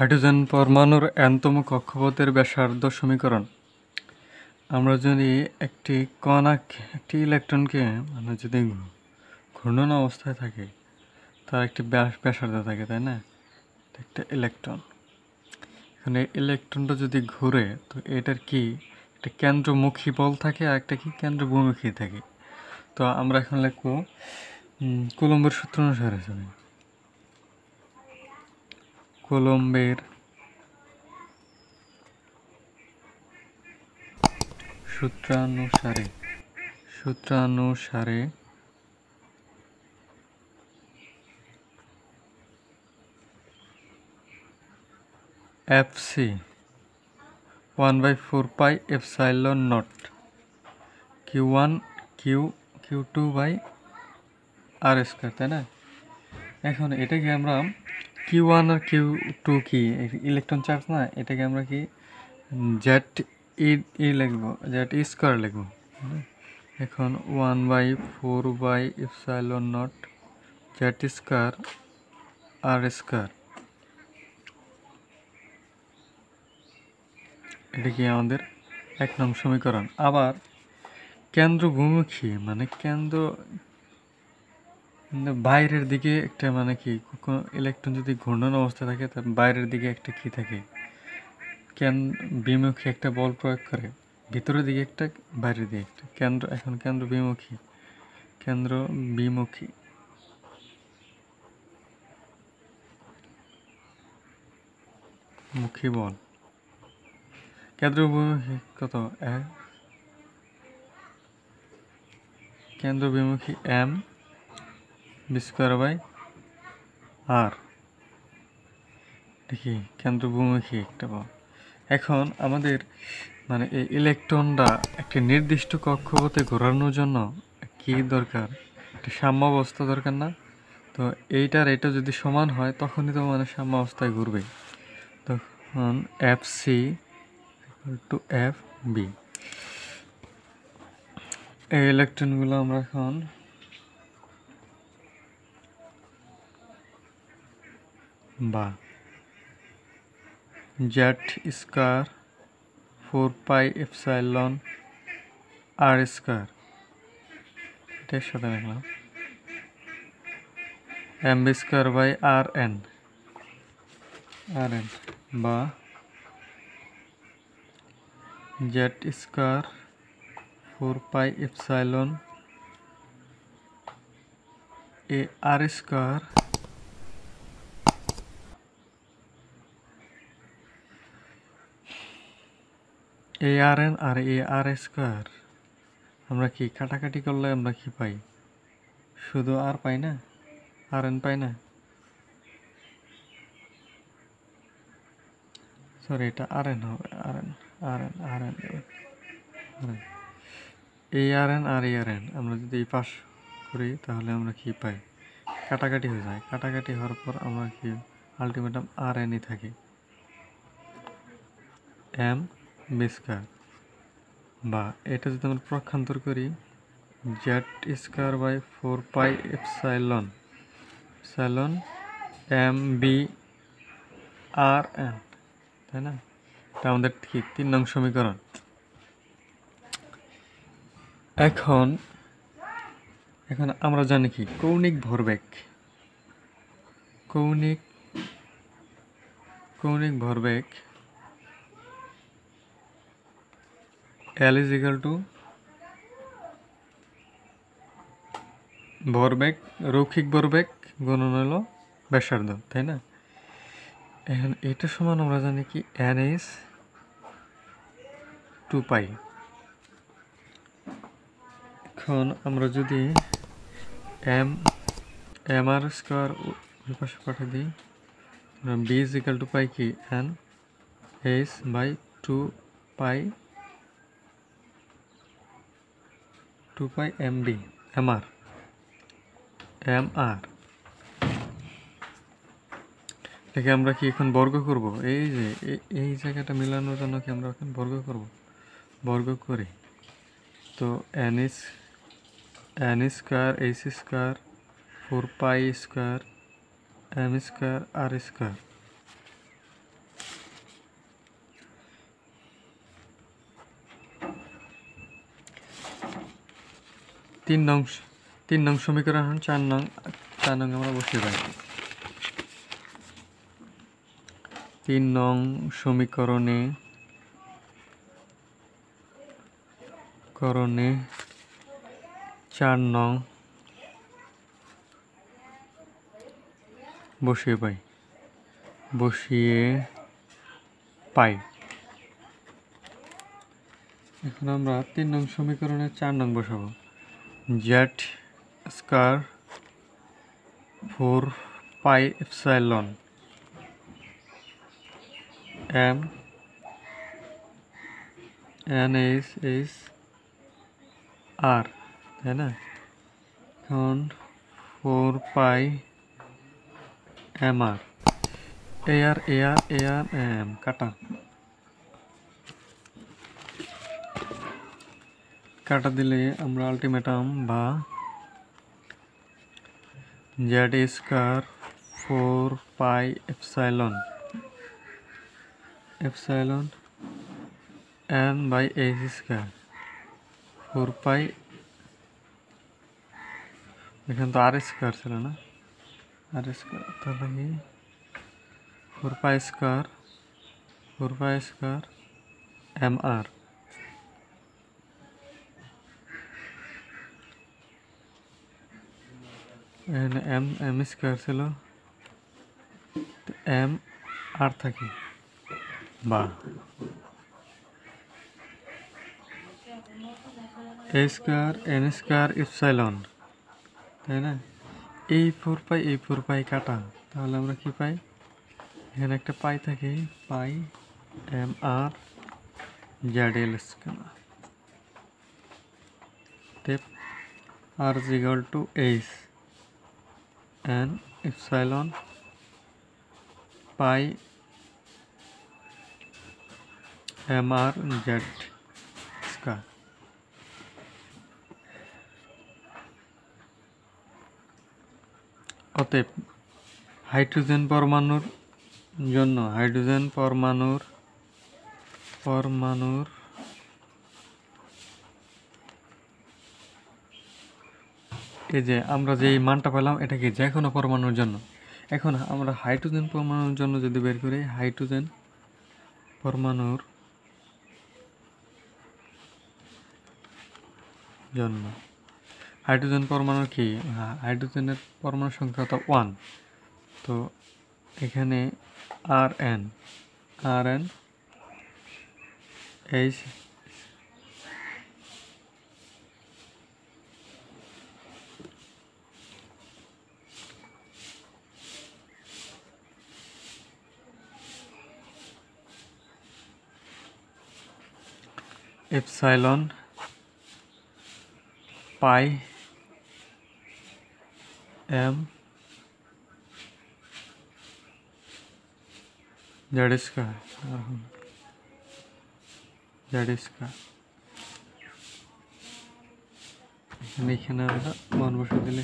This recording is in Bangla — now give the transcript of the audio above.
হাইড্রোজেন পরমাণুর n-তম কক্ষপথের ব্যাসার্ধ সমীকরণ। আমরা যদি একটি একটি ইলেকট্রনকে যদি ঘূর্ণন অবস্থায় থাকে, তার একটি ব্যাসার্ধ থাকে, তাই না? একটা ইলেকট্রন। এখানে ইলেকট্রনটা যদি ঘুরে, তো এটার কি একটা কেন্দ্রমুখী বল থাকে আর একটা কি কেন্দ্রভূমুখী থাকে। তো আমরা এখন লিখব কুলম্বের সূত্র অনুসারে। কুলম্বের সূত্রানুসারে Fc 1/4 pi epsilon nought Q1 Q2 by r square, তাই না? এখন এটাকে আমরা Q1 আর Q2 কি ইলেকট্রন চার্জ না, এটাকে আমরা কি জেড ই লিখবো, জেড স্কয়ার লিখবো। এখন 1/4 by epsilon nought Z square R square, এটা কি আমাদের 1 নং সমীকরণ। আবার কেন্দ্রভূমুখী মানে কেন্দ্র বাইরের দিকে একটা কি ইলেকট্রন যদি ঘূর্ণন অবস্থা থাকে, তার বাইরের দিকে একটা কি থাকে, বিমুখী একটা বল প্রয়োগ করে, ভিতরের দিকে একটা বাইরের দিকে একটা এখন কেন্দ্র বিমুখী বল, কেন্দ্রবিমুখী কত, কেন্দ্রবিমুখী m বি স্কয়ার বাই আর, দেখি কেন্দ্রবিমুখী একটা বল। এখন আমাদের এই ইলেকট্রনটা একটি নির্দিষ্ট কক্ষপথে ঘোরানোর জন্য কি দরকার, একটা সাম্যাবস্থা দরকার না? তো এটা যদি সমান হয়, তখনই তো সাম্যাবস্থায় ঘুরবে। তখন Fc = Fb। এই ইলেকট্রনগুলো আমরা এখন বা Z square 4 pi epsilon r square, এটার সাথে রাখলাম mb square by r n বা Z square 4 pi epsilon a r square a R N R A r square. আমরা কি কাটাকাটি করলে আমরা কি পাই? শুধু আর পাই না, আর এন পাই না। সরি, এটা আর এন হবে, আর এন এ আর এন আর এ আর এন। আমরা যদি এই পাশ করি, তাহলে আমরা কি পাই? কাটাকাটি হয়ে যায়। কাটাকাটি হওয়ার পর আমরা কি আলটিমেটাম আর এনই থাকে, এম বি স্কয়ার। বা এটা যদি আমরা প্রক্ষান্তর করি, Z square by 4 pi epsilon m b r n, তাই না? এটা আমাদের ঠিক 3 নং সমীকরণ। এখন আমরা জানি কি কৌণিক ভরবেগ, কৌণিক ভরবেগ L = ভরবেগ, রৈখিক ভরবেগ গুণন হলো ব্যাসার্ধ, তাই না? এখন এটা সমান আমরা জানি কি n is 2 পাই। এখন আমরা যদি m r স্কয়ার ওই পাশে পাঠিয়ে দিই, b = পাই কি n h by 2 pi mb mr এটাকে আমরা কি এখন বর্গ করব? এই যে এই জায়গাটা মিলানোর জন্য কি আমরা এখন বর্গ করি। তো n square h square 4 pi square m square আর স্কয়ার, তিন নং সমীকরণ 4 নং আমরা বসিয়ে পাই। 3 নং সমীকরণে 4 নং বসিয়ে পাই। এখন আমরা 3 নং সমীকরণে 4 নং বসাবো। Z square 4 pi epsilon M N H R, তাই না? এখন 4 পাই এম আর, এম কাটা দিলে আমরা আলটিমেটাম বা Z square 4 pi epsilon n by h square 4 pi, এখানে তো আর স্কয়ার ছিল না, আর স্কয়ার, তাহলে কি 4 পাই স্কয়ার এম আর, এখানে এম স্কয়ার ছিল, এম আর থাকে বা এ স্কয়ার এন স্কয়ার ইপসাইলন, তাই না? এই 4 পাই কাটা, তাহলে আমরা কি পাই? এখানে একটা পাই থাকে, pi M R Z L square, R is equal to H N epsilon pi M R Z square. অতএব হাইড্রোজেন পরমাণুর জন্য পরমাণুর এই যে আমরা যে মানটা পেলাম, এটা কি যে কোনো পরমাণুর জন্য। এখন আমরা হাইড্রোজেন পরমাণুর জন্য যদি বের করি, হাইড্রোজেন পরমাণুর জন্য, হাইড্রোজেন পরমাণু কি, হাইড্রোজেনের পরমাণু সংখ্যা তো 1, তো এখানে আর এন এইচ এপসাইলন পাই এম জেড স্কয়ার এখানে আমরা মান বসে দিলে